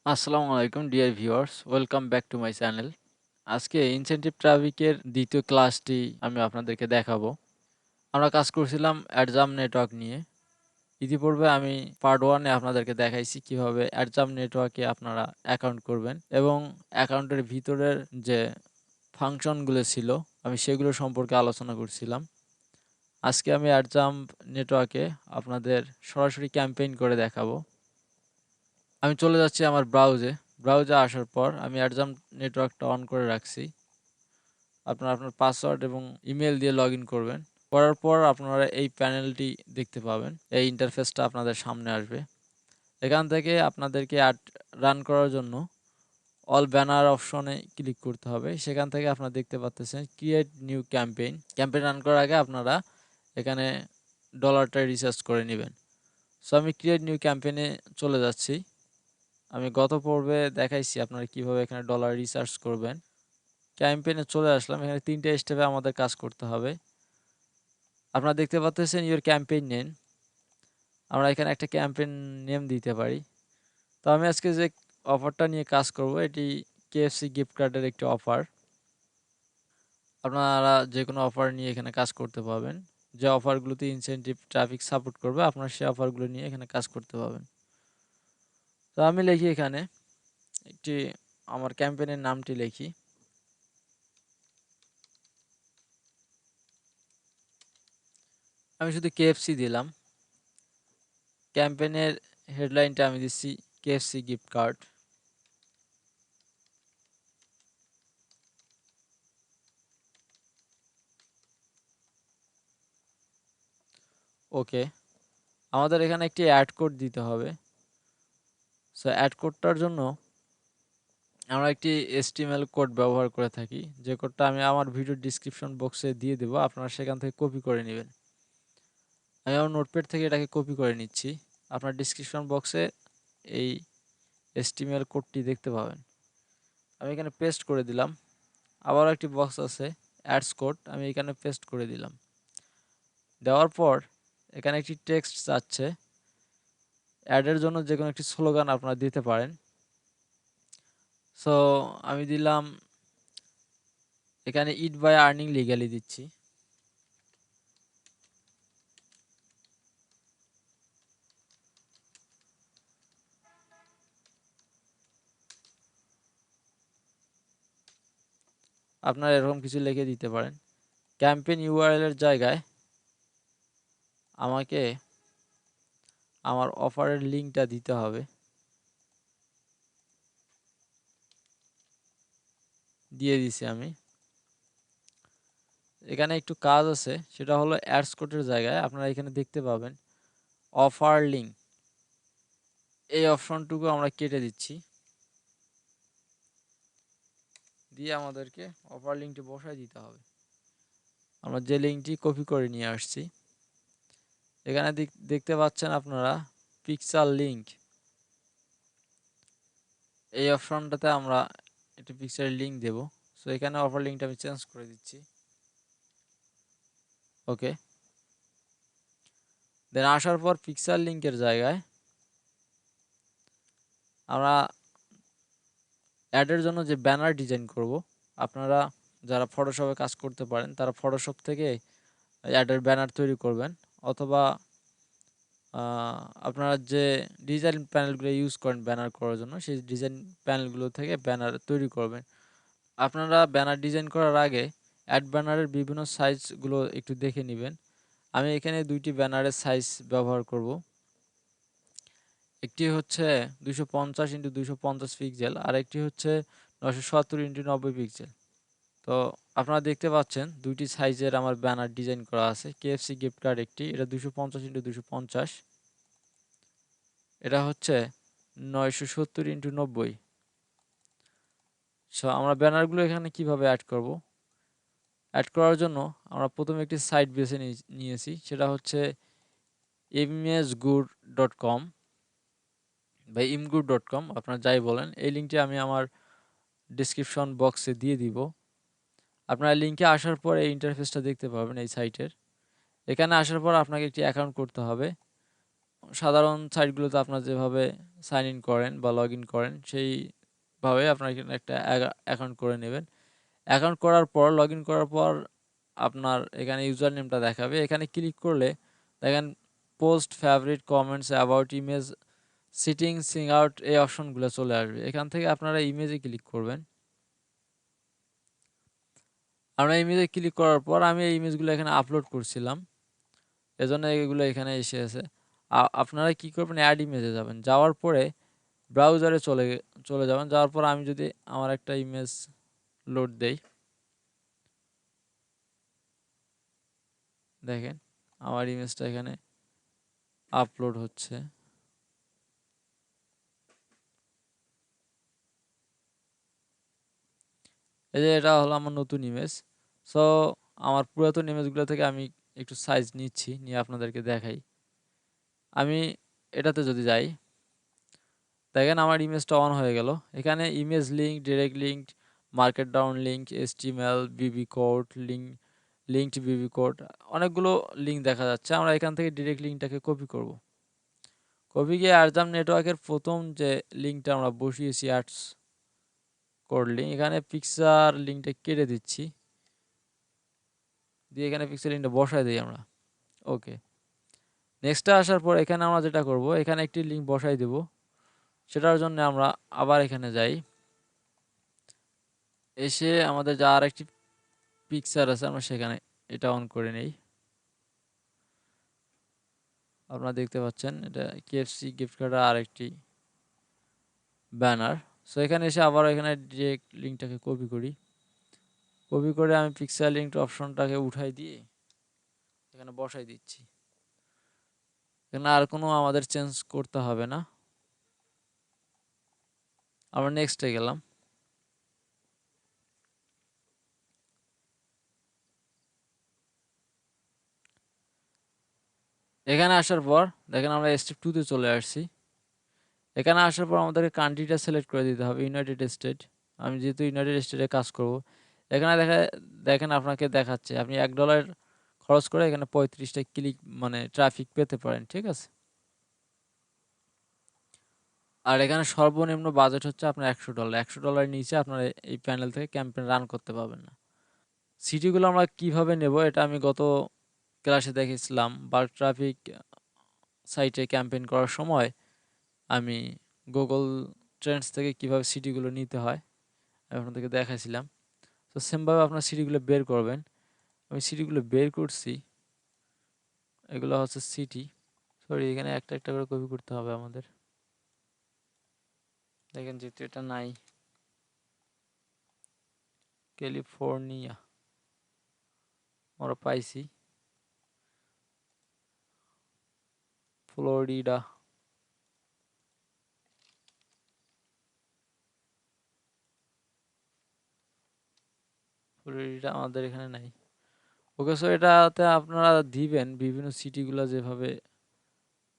আসসালামু আলাইকুম dear viewers, welcome back to my channel. আজকে ইনসেনটিভ ট্রাফিকের দ্বিতীয় ক্লাসটি আমি আপনাদেরকে দেখাবো। আমরা কাজ করছিলাম অ্যাডজাম নেটওয়ার্ক নিয়ে। ইতিপূর্বে আমি পার্ট 1-এ আপনাদেরকে দেখাইছি কিভাবে অ্যাডজাম নেটওয়ার্কে আপনারা অ্যাকাউন্ট করবেন এবং অ্যাকাউন্টের ভিতরের যে ফাংশনগুলো ছিল আমি সেগুলো সম্পর্কে আলোচনা করছিলাম। আজকে আমি অ্যাডজাম নেটওয়ার্কে আপনাদের সরাসরি ক্যাম্পেইন করে দেখাবো। আমি চলে যাচ্ছি আমার ব্রাউজে আসার পর আমি Adjump নেটওয়ার্কটা অন করে রাখছি। আপনার পাসওয়ার্ড এবং ইমেল দিয়ে লগইন করবেন। করার পর আপনারা এই প্যানেলটি দেখতে পাবেন। এই ইন্টারফেসটা আপনাদের সামনে আসবে। এখান থেকে আপনাদেরকে রান করার জন্য অল ব্যানার অপশনে ক্লিক করতে হবে। সেখান থেকে আপনারা দেখতে পাচ্ছেন create new campaign. Campaign run করার আগে আপনারা এখানে ডলারটা রিচার্জ করে নেবেন। সো আমি ক্রিয়েট নিউ ক্যাম্পেইনে চলে যাচ্ছি। আমি গত পর্বে দেখাইছি আপনারা কিভাবে এখানে ডলার রিচার্জ করবেন। ক্যাম্পেইনে চলে আসলাম। এখানে 3টে স্টেপে আমাদের কাজ করতে হবে। আপনারা দেখতে পাচ্ছেন ইওর ক্যাম্পেইন নেম। আমরা এখানে একটা ক্যাম্পেইন নেম দিতে পারি। তো আমি আজকে যে অফারটা নিয়ে কাজ করব এটি KFC গিফট কার্ডের একটি অফার। আপনারা যেকোনো অফার নিয়ে এখানে কাজ করতে পারবেন। যে অফারগুলোতে ইনসেনটিভ ট্রাফিক সাপোর্ট করবে আপনারা সেই অফারগুলো নিয়ে এখানে কাজ করতে পারবেন। তো আমি লিখি এখানে একটি আমার ক্যাম্পেইনের নামটি লিখি। আমি শুধু KFC দিলাম। ক্যাম্পেইনের হেডলাইনটা আমি দিচ্ছি KFC গিফট কার্ড। ওকে, আমাদের এখানে একটি অ্যাড কোড দিতে হবে। সো অ্যাড কোডটার জন্য আমরা একটি HTML কোড ব্যবহার করে থাকি, যে কোডটা আমি আমার ভিডিও ডিসক্রিপশন বক্সে দিয়ে দেবো, আপনারা সেখান থেকে কপি করে নেবেন। আমি আমার নোটপ্যাড থেকে এটাকে কপি করে নিচ্ছি। আপনার ডিসক্রিপশন বক্সে এই HTML কোডটি দেখতে পাবেন। আমি এখানে পেস্ট করে দিলাম। আবারও একটি বক্স আছে অ্যাডস কোড, আমি এখানে পেস্ট করে দিলাম। দেওয়ার পর এখানে একটি টেক্সট চাচ্ছে। অ্যাডের জন্য যে কোনো একটি স্লোগান আপনারা দিতে পারেন। সো আমি দিলাম এখানে ইট বাই আর্নিং লিগ্যালি দিচ্ছি। আপনারা এরকম কিছু লিখে দিতে পারেন। ক্যাম্পেইন ইউআরএল এর জায়গায় আমাকে আমার অফারের লিঙ্কটা দিতে হবে। দিয়ে দিছি আমি। এখানে একটু কাজ আছে, সেটা হলো অ্যাডস কোডের জায়গায় আপনারা এখানে দেখতে পাবেন অফার লিঙ্ক। এই অপশনটুকু আমরা কেটে দিচ্ছি, দিয়ে আমাদেরকে অফার লিঙ্কটি বসায় দিতে হবে। আমরা যে লিঙ্কটি কপি করে নিয়ে আসছি, এখানে দেখতে পাচ্ছেন আপনারা পিকচার লিঙ্ক। এই অপশনটাতে আমরা একটি পিকচারের লিঙ্ক দেব। সো এখানে অফার লিঙ্কটা আমি চেঞ্জ করে দিচ্ছি। ওকে, দেন আসার পর পিকচার লিঙ্কের জায়গায় আমরা অ্যাডের জন্য যে ব্যানার ডিজাইন করব, আপনারা যারা ফটোশপে কাজ করতে পারেন তারা ফটোশপ থেকে অ্যাডের ব্যানার তৈরি করবেন, অথবা আপনারা যে ডিজাইন প্যানেলগুলো ইউজ করেন ব্যানার করার জন্য সেই ডিজাইন প্যানেলগুলো থেকে ব্যানার তৈরি করবেন। আপনারা ব্যানার ডিজাইন করার আগে অ্যাড ব্যানারের বিভিন্ন সাইজগুলো একটু দেখে নেবেন। আমি এখানে 2টি ব্যানারের সাইজ ব্যবহার করব। একটি হচ্ছে 250x250 পিক্সেল, আর একটি হচ্ছে 970x90 পিক্সেল। তো আপনারা দেখতে পাচ্ছেন 2টি সাইজের আমার ব্যানার ডিজাইন করা আছে। KFC গিফট কার্ড একটি, এটা 250x250, এটা হচ্ছে 970x90। সো আমরা ব্যানারগুলো এখানে কিভাবে অ্যাড করব? অ্যাড করার জন্য আমরা প্রথমে একটি সাইট বেছে নিয়েছি, সেটা হচ্ছে imagegood.com বা imgood.com, আপনারা যাই বলেন। এই লিঙ্কটি আমি আমার ডিসক্রিপশন বক্সে দিয়ে দিব। আপনারা লিঙ্কে আসার পর এই ইন্টারফেসটা দেখতে পাবেন এই সাইটের। এখানে আসার পর আপনাকে একটি অ্যাকাউন্ট করতে হবে। সাধারণ সাইটগুলোতে আপনারা যেভাবে সাইন ইন করেন বা লগ ইন করেন সেইভাবে আপনারা এখানে একটা অ্যাকাউন্ট করে নেবেন। অ্যাকাউন্ট করার পর লগ ইন করার পর আপনার এখানে ইউজার নেমটা দেখাবে। এখানে ক্লিক করলে দেখেন post, favourite, comments, about, image, setting, sign out এই অপশনগুলো চলে আসবে। এখান থেকে আপনারা ইমেজে ক্লিক করবেন। আমরা ইমেজে ক্লিক করার পর আমি এই ইমেজগুলো এখানে আপলোড করছিলাম, এজন্য এগুলো এখানে এসেছে। আপনারা কি করবেন, অ্যাড ইমেজে যাবেন, যাওয়ার পরে ব্রাউজারে চলে যাবেন। যাওয়ার পর আমি যদি আমার একটা ইমেজ লোড দেই, দেখেন আমার ইমেজটা এখানে আপলোড হচ্ছে। এই যে এটা হলো আমার নতুন ইমেজ। সো আমার পুরাতন ইমেজগুলো থেকে আমি একটু সাইজ নিচ্ছি, নিয়ে আপনাদেরকে দেখাই। আমি এটাতে যদি যাই, দেখেন আমার ইমেজটা অন হয়ে গেল। এখানে image link, direct link, market down link, HTML, বিবি কোড, লিঙ্কড বিবি কোড, অনেকগুলো লিঙ্ক দেখা যাচ্ছে। আমরা এখান থেকে ডিরেক্ট লিঙ্কটাকে কপি করব। কপি গিয়ে আরজাম নেটওয়ার্কের প্রথম যে লিঙ্কটা আমরা বসিয়েছি অ্যাডস কোড লিঙ্ক, এখানে পিকচার লিঙ্কটা কেটে দিচ্ছি, দিয়ে এখানে পিকচার লিঙ্কটা বসায় দিই আমরা। ওকে, নেক্সটে আসার পর এখানে আমরা যেটা করব, এখানে একটি লিঙ্ক বসাই দেব। সেটার জন্য আমরা আবার এখানে যাই, এসে আমাদের যা আর একটি পিকচার আছে আমরা সেখানে এটা অন করে নেই। আপনারা দেখতে পাচ্ছেন এটা KFC গিফট কার্ডের আরেকটি ব্যানার। সো এখানে এসে আবার এখানে ডিরেক্ট লিঙ্কটাকে কপি করি। কপি করে আমি পিকচার লিঙ্ক অপশনটাকে উঠাই দিয়ে এখানে বসাই দিচ্ছি। এখানে আর কোনো আমাদের চেঞ্জ করতে হবে না। আমরা নেক্সটে গেলাম। এখানে আসার পর দেখেন আমরা স্টেপ 2 তে চলে আসছি। এখানে আসার পর আমাদেরকে কান্ট্রিটা সিলেক্ট করে দিতে হবে, ইউনাইটেড স্টেট। আমি যেহেতু ইউনাইটেড স্টেটে কাজ করব, এখানে দেখেন আপনাকে দেখাচ্ছে আপনি $1 খরচ করে এখানে 35টা ক্লিক মানে ট্রাফিক পেতে পারেন, ঠিক আছে। আর এখানে সর্বনিম্ন বাজেট হচ্ছে আপনার $100। $100 নিচে আপনারা এই প্যানেল থেকে ক্যাম্পেইন রান করতে পারবেন না। সিটিগুলো আমরা কিভাবে নেব এটা আমি গত ক্লাসে দেখেছিলাম। বাল্ক ট্রাফিক সাইটে ক্যাম্পেইন করার সময় আমি গুগল ট্রেন্ডস থেকে কিভাবে সিটিগুলো নিতে হয় আমি আপনাদেরকে দেখাইছিলাম। তো সেমভাবে আপনার সিটিগুলো বের করবেন। আমি সিটিগুলো বের করছি, এগুলো হচ্ছে সিটি। সরি, এখানে একটা একটা করে কপি করতে হবে আমাদের। দেখেন যেহেতু এটা নাই, ক্যালিফোর্নিয়া আমরা পাইছি, ফ্লোরিডা, ফ্লোরিডা আমাদের এখানে নাই। ওকে, সো এটাতে আপনারা দিবেন বিভিন্ন সিটিগুলো যেভাবে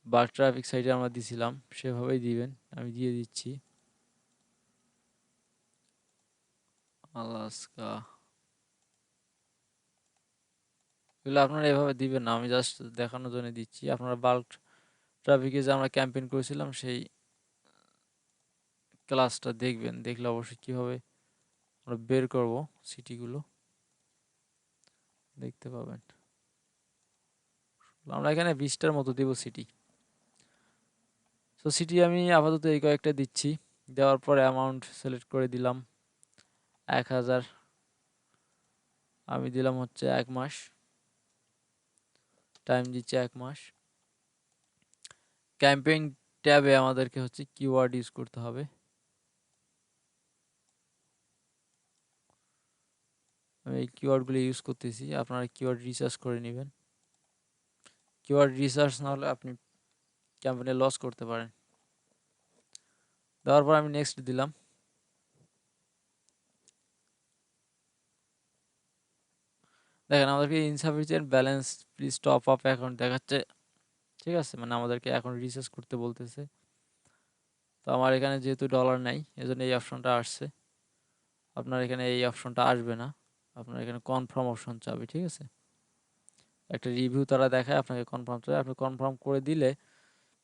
বা ট্রাফিক সাইটে আমরা দিছিলাম সেভাবেই দিবেন। আমি দিয়ে দিচ্ছি আলাস্কা। এগুলো আপনারা এভাবে দিবেন না, আমি জাস্ট দেখানোর জন্য দিচ্ছি। আপনারা বাল্ক ট্রাফিকে যে আমরা ক্যাম্পেইন করেছিলাম সেই ক্লাসটা দেখবেন, দেখলে অবশ্যই কীভাবে আমরা বের করব সিটিগুলো দেখতে পাবেন। আমরা এখানে 20টার মতো দিব সিটি। সো সিটি আমি আপাতত এই কয়েকটা দিচ্ছি। দেওয়ার পরে অ্যামাউন্ট সিলেক্ট করে দিলাম 1000, আমি দিলাম হচ্ছে 1 মাস, টাইম দিচ্ছি 1 মাস। ক্যাম্পেইন ট্যাবে আমাদেরকে হচ্ছে কিওয়ার্ড ইউজ করতে হবে। আমি এই কিওয়ার্ডগুলো ইউজ করতেছি, আপনারা কিওয়ার্ড রিসার্চ করে নেবেন। কিওয়ার্ড রিসার্চ না হলে আপনি ক্যাম্পেইনে লস করতে পারেন। দেওয়ার পর আমি নেক্সট দিলাম। দেখেন আমাদেরকে insufficient balance, please top up account দেখাচ্ছে, ঠিক আছে, মানে আমাদেরকে এখন রিসার্চ করতে বলতেছে। তো আমার এখানে যেহেতু ডলার নাই এজন্য এই অপশনটা আসছে। আপনার এখানে এই অপশনটা আসবে না, আপনার এখানে কনফার্ম অপশন চাবে, ঠিক আছে। একটা রিভিউ তারা দেখায়, আপনাকে কনফার্ম চাই, আপনি কনফার্ম করে দিলে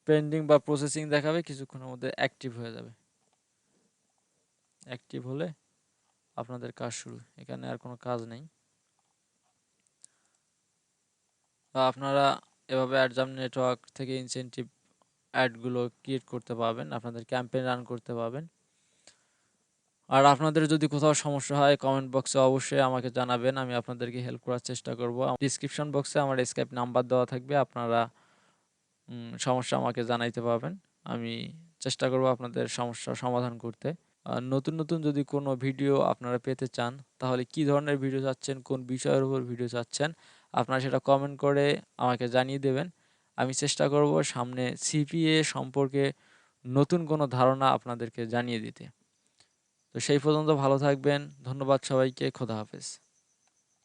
পেন্ডিং বা প্রসেসিং দেখাবে, কিছুক্ষণের মধ্যে অ্যাক্টিভ হয়ে যাবে। অ্যাক্টিভ হলে আপনাদের কাজ শুরু। এখানে আর কোনো কাজ নেই। আপনারা এভাবে অ্যাডজাম নেটওয়ার্ক থেকে ইনসেনটিভ অ্যাডগুলো ক্রিয়েট করতে পারবেন, আপনাদের ক্যাম্পেইন রান করতে পারবেন। আর আপনাদের যদি কোথাও সমস্যা হয় কমেন্ট বক্সে অবশ্যই আমাকে জানাবেন, আমি আপনাদেরকে হেল্প করার চেষ্টা করব। ডিসক্রিপশন বক্সে আমার স্কাইপ নাম্বার দেওয়া থাকবে, আপনারা সমস্যা আমাকে জানাইতে পারবেন। আমি চেষ্টা করব আপনাদের সমস্যার সমাধান করতে। নতুন নতুন যদি কোনো ভিডিও আপনারা পেতে চান, তাহলে কি ধরনের ভিডিও চাচ্ছেন, কোন বিষয়ের উপর ভিডিও চাচ্ছেন, আপনারা সেটা কমেন্ট করে আমাকে জানিয়ে দেবেন। আমি চেষ্টা করব সামনে সিপিএ সম্পর্কে নতুন কোনো ধারণা আপনাদেরকে জানিয়ে দিতে। তো সেই পর্যন্ত ভালো থাকবেন। ধন্যবাদ সবাইকে। খোদা হাফেজ।